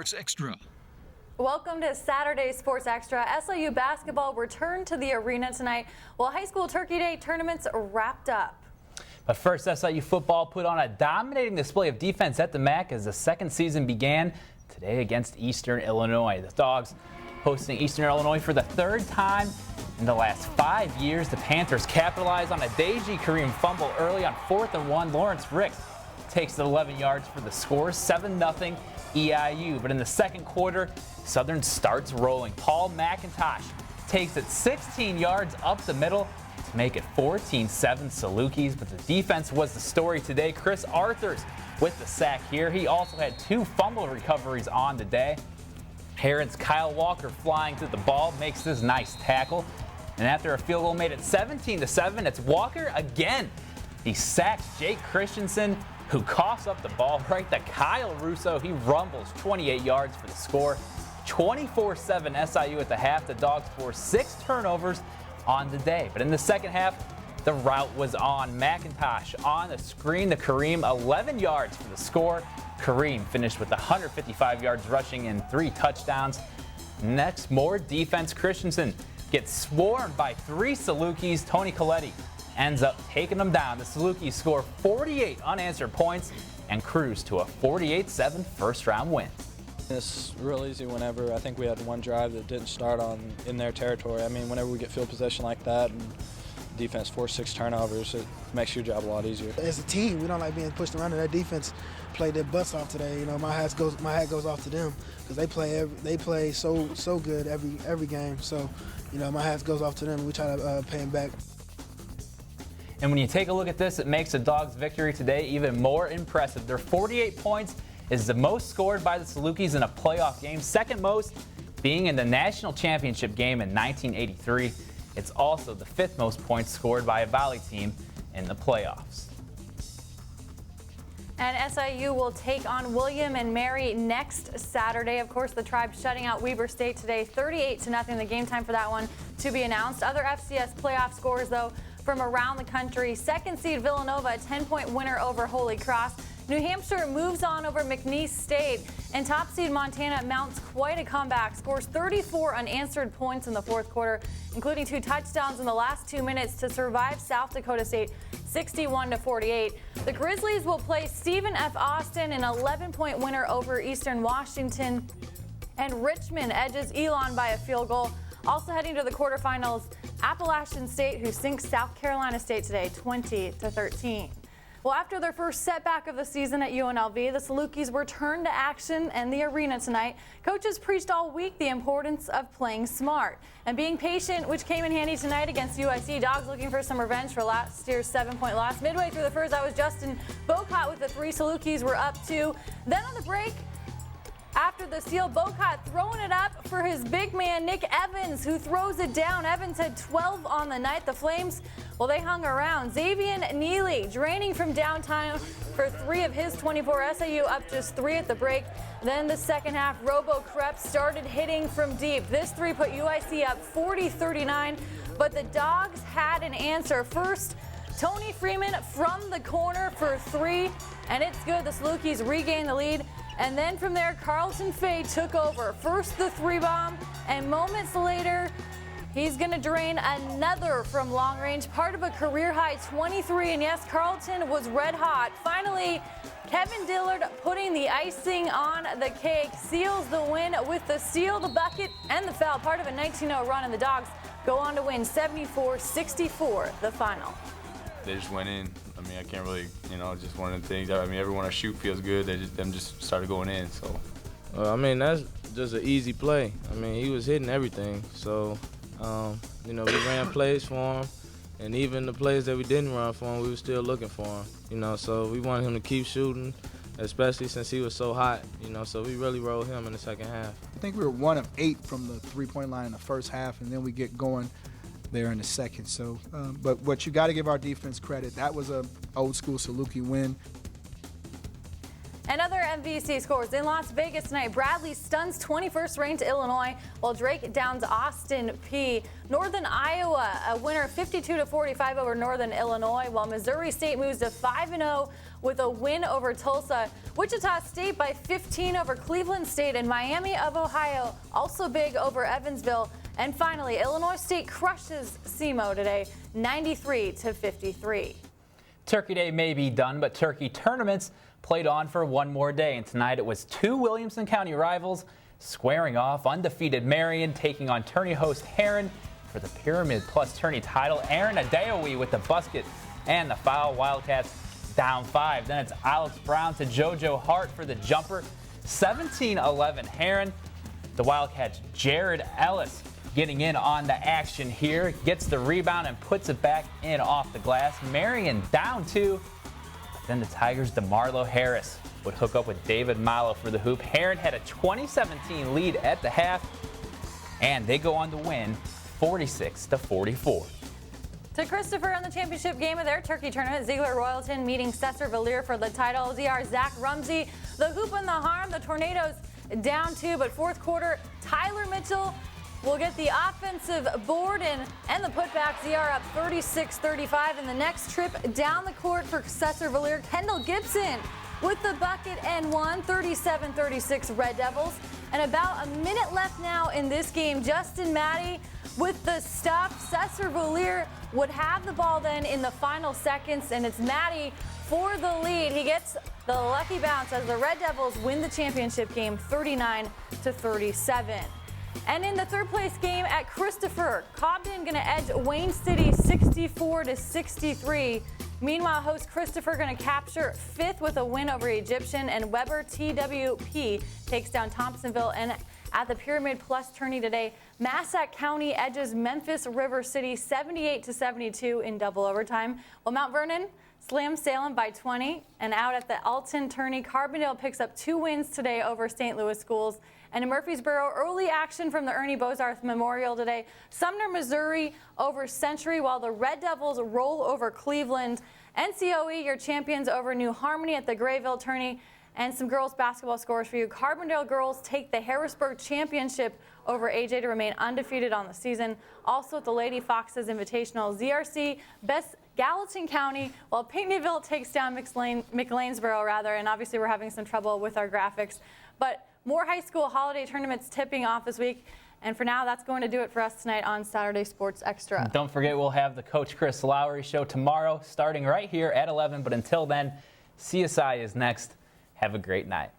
Sports Extra. Welcome to Saturday Sports Extra. SIU Basketball returned to the arena tonight while high school Turkey Day tournaments wrapped up. But first, SIU Football put on a dominating display of defense at the MAC as the second season began today against Eastern Illinois. The Dogs hosting Eastern Illinois for the third time in the last 5 years. The Panthers capitalized on a Deji Kareem fumble early on 4th and 1. Lawrence Rick takes it 11 yards for the score, 7-0 EIU. But in the second quarter, Southern starts rolling. Paul McIntosh takes it 16 yards up the middle to make it 14-7 Salukis. But the defense was the story today. Chris Arthurs with the sack here. He also had 2 fumble recoveries on the day. Herrin's Kyle Walker flying to the ball makes this nice tackle. And after a field goal made it 17-7, it's Walker again. He sacks Jake Christensen, who coughs up the ball right to Kyle Russo. He rumbles 28 yards for the score. 24-7 SIU at the half. The Dogs forced 6 turnovers on the day. But in the second half, the rout was on. McIntosh on the screen to Kareem, 11 yards for the score. Kareem finished with 155 yards rushing and 3 touchdowns. Next, more defense. Christensen gets swarmed by 3 Salukis. Tony Coletti ends up taking them down. The Salukis score 48 unanswered points and cruise to a 48-7 first-round win. It's real easy whenever I think we had one drive that didn't start in their territory. I mean, whenever we get field possession like that and defense force 6 turnovers, it makes your job a lot easier. As a team, we don't like being pushed around, and that defense played their butts off today. You know, my hat goes off to them because they play so good every game. So, you know, my hat goes off to them. We try to pay them back. And when you take a look at this, it makes the Dogs' victory today even more impressive. Their 48 points is the most scored by the Salukis in a playoff game, second most being in the national championship game in 1983. It's also the 5th most points scored by a Valley team in the playoffs. And SIU will take on William and Mary next Saturday. Of course, the Tribe shutting out Weber State today, 38-0. The game time for that one to be announced. Other FCS playoff scores, though, from around the country. 2nd seed Villanova, a 10-point winner over Holy Cross. New Hampshire moves on over McNeese State, and top seed Montana mounts quite a comeback, scores 34 unanswered points in the 4th quarter, including 2 touchdowns in the last 2 minutes to survive South Dakota State 61-48. The Grizzlies will play Stephen F. Austin, an 11-point winner over Eastern Washington, and Richmond edges Elon by a field goal. Also heading to the quarterfinals, Appalachian State, who sinks South Carolina State today 20-13. Well, after their first setback of the season at UNLV, the Salukis returned to action in the arena tonight. Coaches preached all week the importance of playing smart and being patient, which came in handy tonight against UIC. Dogs looking for some revenge for last year's 7-point loss. Midway through the first, that was Justin Bocott with the 3. Salukis were up 2. Then on the break, after the steal, Bocott throwing it up for his big man, Nick Evans, who throws it down. Evans had 12 on the night. The Flames, well, they hung around. Xavier Neely draining from downtown for 3 of his 24. SIU up just 3 at the break. Then the second half, Robo Krebs started hitting from deep. This 3 put UIC up 40-39, but the Dogs had an answer. First, Tony Freeman from the corner for 3, and it's good. The Salukis regain the lead. And then from there, Carlton Fay took over. First the 3-bomb, and moments later, he's going to drain another from long range, part of a career-high 23. And yes, Carlton was red hot. Finally, Kevin Dillard putting the icing on the cake, seals the win with the steal, the bucket, and the foul, part of a 19-0 run, and the Dogs go on to win 74-64, the final. They just went in. I mean, I can't really, just one of the things. I mean, everyone I shoot feels good. Them just started going in. So, I mean, that's just an easy play. I mean, he was hitting everything. So, we ran plays for him, and even the plays that we didn't run for him, we were still looking for him. So we wanted him to keep shooting, especially since he was so hot. So we really rolled him in the second half. I think we were 1 of 8 from the 3-point line in the first half, and then we get going there in the second. So, but what you got to give our defense credit, that was a old school Saluki win. And other MVC scores in Las Vegas tonight. Bradley stuns 21st ranked Illinois, while Drake downs Austin P. Northern Iowa, a winner 52-45 over Northern Illinois, while Missouri State moves to 5-0 with a win over Tulsa. Wichita State by 15 over Cleveland State, and Miami of Ohio also big over Evansville. And finally, Illinois State crushes SEMO today, 93-53. Turkey Day may be done, but Turkey tournaments played on for one more day. And tonight it was two Williamson County rivals squaring off. Undefeated Marion taking on tourney host Herrin for the Pyramid Plus Tourney title. Aaron Adeoye with the basket and the foul. Wildcats down 5. Then it's Alex Brown to JoJo Hart for the jumper. 17-11 Herrin. The Wildcats' Jared Ellis getting in on the action here, gets the rebound and puts it back in off the glass. Marion down 2. But then the Tigers' DeMarlo Harris would hook up with David Malo for the hoop. Herrin had a 20-17 lead at the half, and they go on to win 46-44. To Christopher in the championship game of their Turkey tournament, Ziegler Royalton meeting Sesser-Valier for the title. ZR Zach Rumsey, the hoop and the harm. The Tornadoes down 2, but fourth quarter, Tyler Mitchell will get the offensive board and the putback. ZR up 36-35. And the next trip down the court for Sesser-Valier, Kendall Gibson with the bucket and one, 37-36 Red Devils. And about a minute left now in this game. Justin Maddie with the stuff. Sesser-Valier would have the ball then in the final seconds, and it's Maddie for the lead. He gets the lucky bounce as the Red Devils win the championship game 39-37. And in the third place game at Christopher, Cobden going to edge Wayne City 64-63. Meanwhile, host Christopher going to capture 5th with a win over Egyptian, and Weber TWP takes down Thompsonville. And at the Pyramid Plus Tourney today, Massac County edges Memphis River City 78-72 in double overtime, while Mount Vernon slams Salem by 20. And out at the Alton Tourney, Carbondale picks up 2 wins today over St. Louis schools. And in Murfreesboro, early action from the Ernie Bozarth Memorial today. Sumner, Missouri over Century, while the Red Devils roll over Cleveland. NCOE, your champions over New Harmony at the Grayville Tourney. And some girls basketball scores for you. Carbondale girls take the Harrisburg Championship over AJ to remain undefeated on the season. Also at the Lady Foxes Invitational, ZRC best Gallatin County, while Pinckneyville takes down McLeansboro, and obviously we're having some trouble with our graphics. But more high school holiday tournaments tipping off this week. And for now, that's going to do it for us tonight on Saturday Sports Extra. Don't forget, we'll have the Coach Chris Lowry show tomorrow, starting right here at 11. But until then, CSI is next. Have a great night.